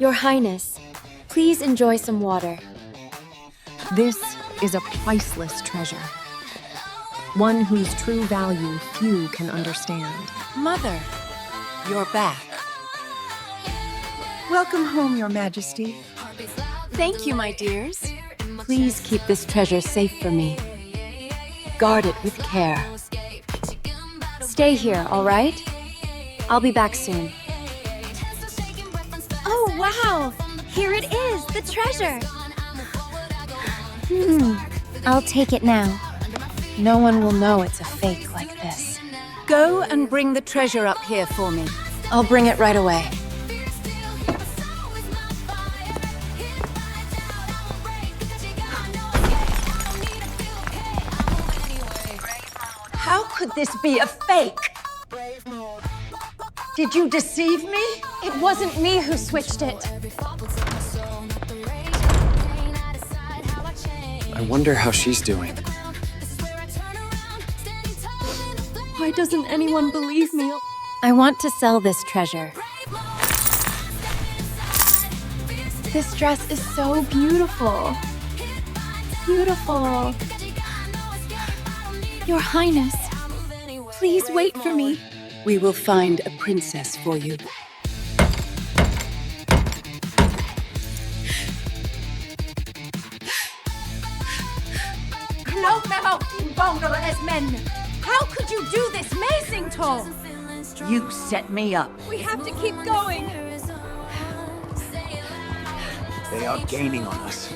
Your Highness, please enjoy some water. This is a priceless treasure. One whose true value few can understand. Mother, you're back. Welcome home, Your Majesty. Thank you, my dears. Please keep this treasure safe for me. Guard it with care. Stay here, all right? I'll be back soon. Oh, wow! Here it is, the treasure! I'll take it now. No one will know it's a fake like this. Go and bring the treasure up here for me. I'll bring it right away. How could this be a fake? Did you deceive me? It wasn't me who switched it. I wonder how she's doing. Why doesn't anyone believe me? I want to sell this treasure. This dress is so beautiful. Beautiful. Your Highness, please wait for me. We will find a princess for you. How could you do this, Masington? You set me up. We have to keep going. They are gaining on us.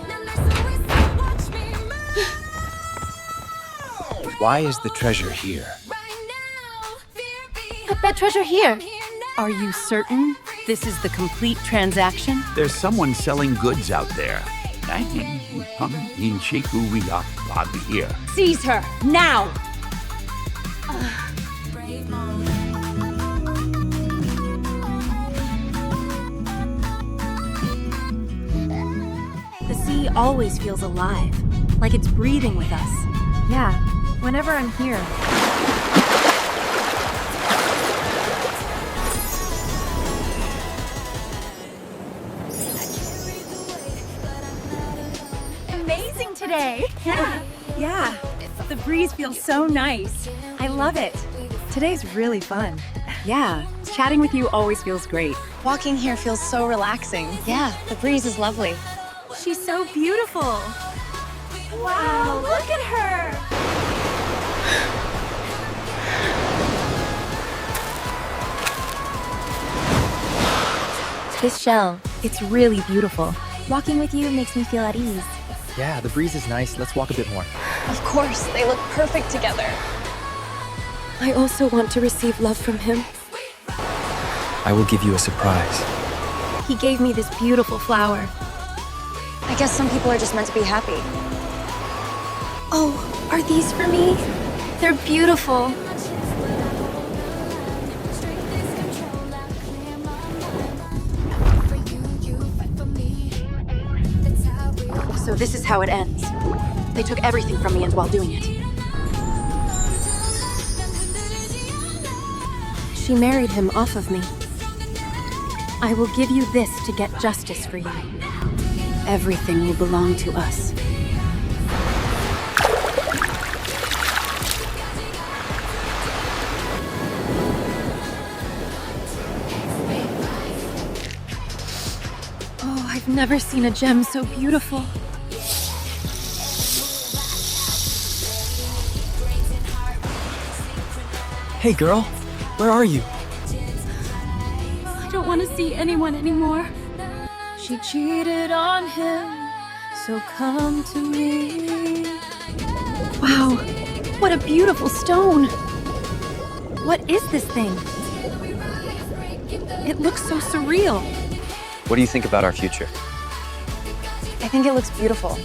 Why is the treasure here? Put that treasure here. Are you certain this is the complete transaction? There's someone selling goods out there. Seize her, now! The sea always feels alive, like it's breathing with us. Yeah, whenever I'm here. Amazing today! Yeah, the breeze feels so nice. I love it. Today's really fun. Yeah, chatting with you always feels great. Walking here feels so relaxing. Yeah, the breeze is lovely. She's so beautiful. Wow, look at her! This shell, it's really beautiful. Walking with you makes me feel at ease. Yeah, the breeze is nice. Let's walk a bit more. Of course, they look perfect together. I also want to receive love from him. I will give you a surprise. He gave me this beautiful flower. I guess some people are just meant to be happy. Oh, are these for me? They're beautiful. So this is how it ends. They took everything from me and while doing it. She married him off of me. I will give you this to get justice for you. Everything will belong to us. Oh, I've never seen a gem so beautiful. Hey, girl, where are you? I don't want to see anyone anymore. She cheated on him, so come to me. Wow, what a beautiful stone. What is this thing? It looks so surreal. What do you think about our future? I think it looks beautiful.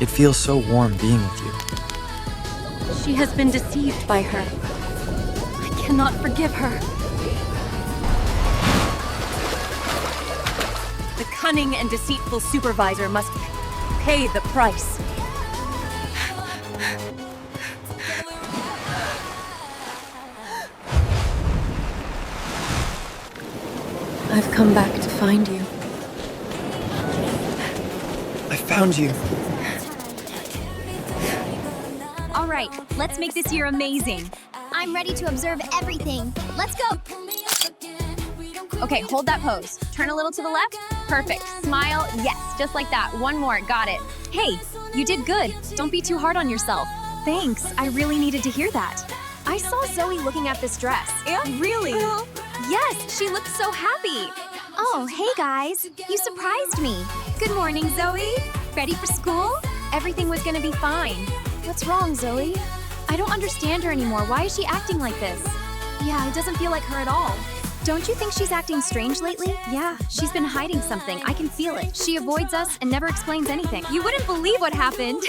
It feels so warm being with you. She has been deceived by her. I cannot forgive her. The cunning and deceitful supervisor must pay the price. I've come back to find you. I found you. All right, let's make this year amazing. I'm ready to observe everything. Let's go. Okay, hold that pose. Turn a little to the left. Perfect. Smile. Yes, just like that. One more. Got it. Hey, you did good. Don't be too hard on yourself. Thanks, I really needed to hear that. I saw Zoey looking at this dress. Yeah, really? Yes, she looked so happy. Oh, hey guys. You surprised me. Good morning, Zoey. Ready for school? Everything was gonna be fine. What's wrong, Zoey? I don't understand her anymore. Why is she acting like this? Yeah, it doesn't feel like her at all. Don't you think she's acting strange lately? Yeah, she's been hiding something. I can feel it. She avoids us and never explains anything. You wouldn't believe what happened.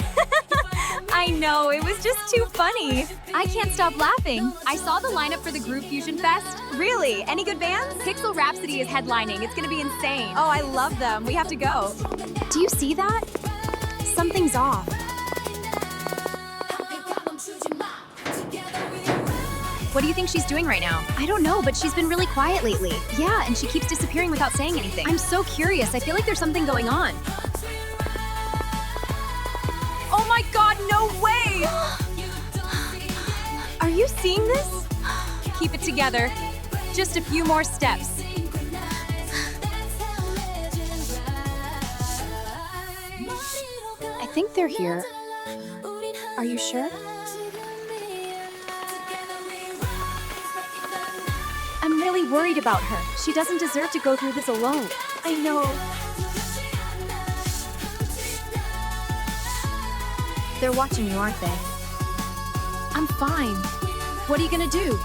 I know, it was just too funny. I can't stop laughing. I saw the lineup for the Group Fusion Fest. Really? Any good bands? Pixel Rhapsody is headlining. It's gonna be insane. Oh, I love them. We have to go. Do you see that? Something's off. What do you think she's doing right now? I don't know, but she's been really quiet lately. Yeah, and she keeps disappearing without saying anything. I'm so curious. I feel like there's something going on. Oh my god, no way! Are you seeing this? Keep it together. Just a few more steps. I think they're here. Are you sure? I'm really worried about her. She doesn't deserve to go through this alone. I know. They're watching you, aren't they? I'm fine. What are you gonna do?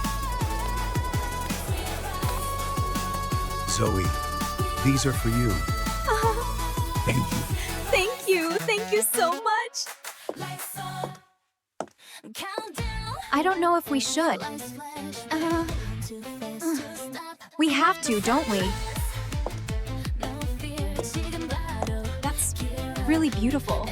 Zoey, these are for you. Thank you. Thank you. Thank you so much. I don't know if we should. We have to, don't we? That's really beautiful.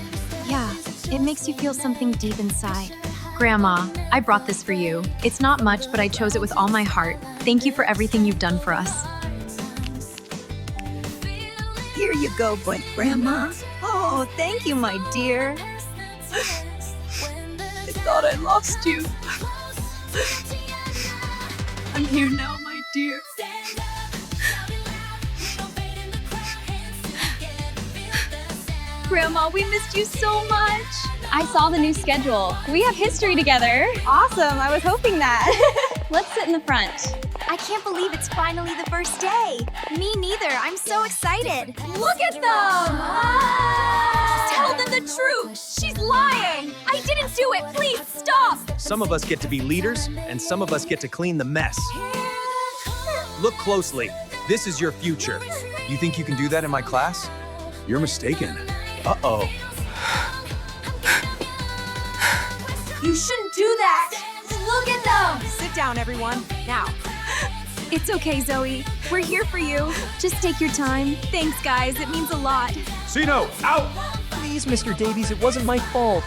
Yeah, it makes you feel something deep inside. Grandma, I brought this for you. It's not much, but I chose it with all my heart. Thank you for everything you've done for us. Here you go, boy, Grandma. Oh, thank you, my dear. I thought I lost you. I'm here now, my dear. Grandma, we missed you so much. I saw the new schedule. We have history together. Awesome, I was hoping that. Let's sit in the front. I can't believe it's finally the first day. Me neither. I'm so excited. Look at them! Tell them the truth. She's lying. I didn't do it. Please stop. Some of us get to be leaders, and some of us get to clean the mess. Look closely. This is your future. You think you can do that in my class? You're mistaken. Uh-oh. You shouldn't do that. Look at them. Sit down, everyone. Now. It's okay, Zoey. We're here for you. Just take your time. Thanks, guys. It means a lot. Sino, out! Please, Mr. Davies, it wasn't my fault.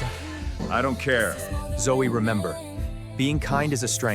I don't care. Zoey, remember, being kind is a strength.